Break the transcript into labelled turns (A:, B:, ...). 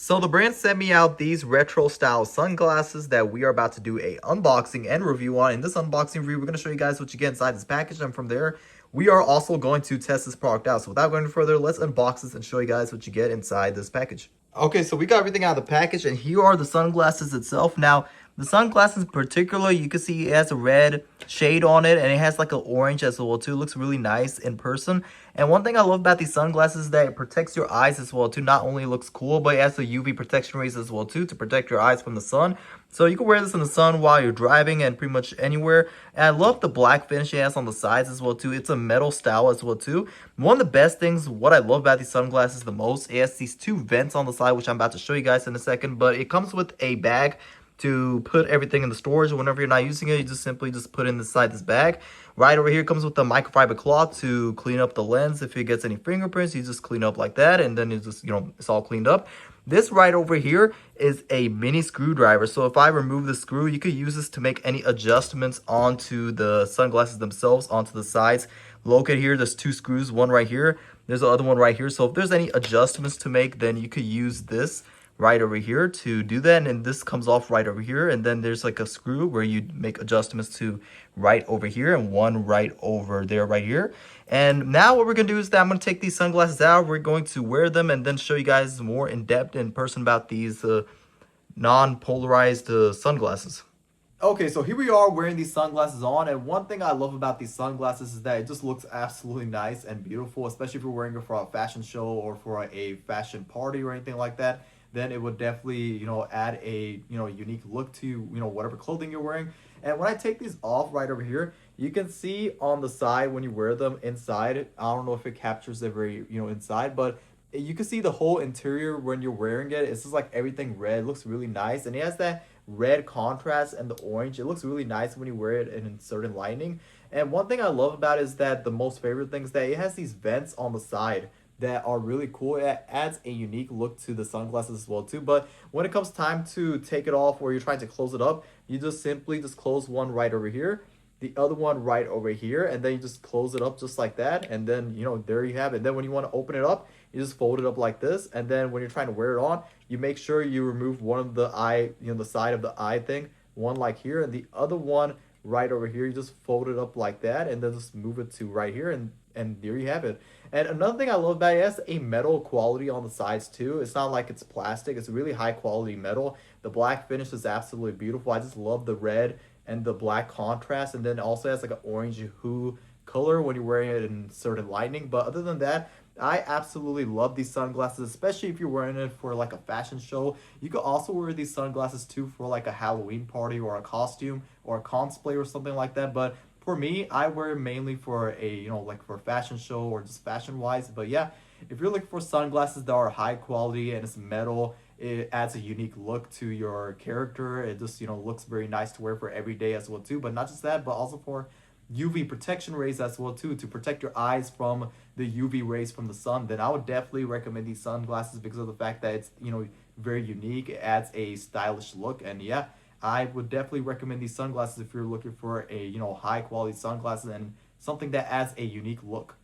A: So the brand sent me out these retro style sunglasses that we are about to do a unboxing and review on. In this unboxing review, we're going to show you guys what you get inside this package, and from there, we are also going to test this product out. So without going any further, let's unbox this and show you guys what you get inside this package. Okay, so we got everything out of the package, and here are the sunglasses itself. Now, the sunglasses in particular, you can see it has a red shade on it, and it has like an orange as well too. It looks really nice in person. And one thing I love about these sunglasses is that it protects your eyes as well too. Not only looks cool, but it has the UV protection rays as well too to protect your eyes from the sun. So you can wear this in the sun while you're driving and pretty much anywhere. And I love the black finish it has on the sides as well too. It's a metal style as well too. One of the best things, what I love about these sunglasses the most, it has these two vents on the side, which I'm about to show you guys in a second. But it comes with a bag to put everything in the storage. Whenever you're not using it, you just simply put it inside this bag. Right over here comes with the microfiber cloth to clean up the lens. If it gets any fingerprints, you just clean up like that, and then it's just, it's all cleaned up. This right over here is a mini screwdriver. So if I remove the screw, you could use this to make any adjustments onto the sunglasses themselves, onto the sides. Located here, there's two screws, one right here. There's the other one right here. So if there's any adjustments to make, then you could use this right over here to do that, and this comes off right over here, and then there's like a screw where you make adjustments to right over here and one right over there right here. And now what we're gonna do is that I'm gonna take these sunglasses out, we're going to wear them, and then show you guys more in depth in person about these non-polarized sunglasses. Okay, so here we are wearing these sunglasses on, and one thing I love about these sunglasses is that it just looks absolutely nice and beautiful, especially if you're wearing it for a fashion show or for a fashion party or anything like that. Then it would definitely, add a, unique look to, whatever clothing you're wearing. And when I take these off right over here, you can see on the side when you wear them inside, I don't know if it captures every, inside, but you can see the whole interior when you're wearing it. It's just like everything red. It looks really nice. And it has that red contrast and the orange. It looks really nice when you wear it in certain lighting. And one thing I love about it is that the most favorite thing is that it has these vents on the side that are really cool. It adds a unique look to the sunglasses as well too. But when it comes time to take it off or you're trying to close it up, you just simply close one right over here, the other one right over here, and then you just close it up just like that, and then there you have it. And then when you want to open it up, you just fold it up like this, and then when you're trying to wear it on, you make sure you remove one of the eye, the side of the eye thing, one like here, and the other one right over here. You just fold it up like that, and then just move it to right here, and there you have it. And another thing I love about it has a metal quality on the sides too. It's not like it's plastic. It's really high quality metal. The black finish is absolutely beautiful. I just love the red and the black contrast, and then it also has like an orange hue color when you're wearing it in certain lighting. But other than that, I absolutely love these sunglasses, especially if you're wearing it for like a fashion show. You could also wear these sunglasses too for like a Halloween party or a costume or a cosplay or something like that. But for me, I wear it mainly for a, like for a fashion show or just fashion wise. But yeah, if you're looking for sunglasses that are high quality and it's metal, it adds a unique look to your character. It just, looks very nice to wear for every day as well too. But not just that, but also for UV protection rays as well too, to protect your eyes from the UV rays from the sun. Then I would definitely recommend these sunglasses because of the fact that it's, very unique. It adds a stylish look, and yeah, I would definitely recommend these sunglasses if you're looking for a, high quality sunglasses and something that adds a unique look.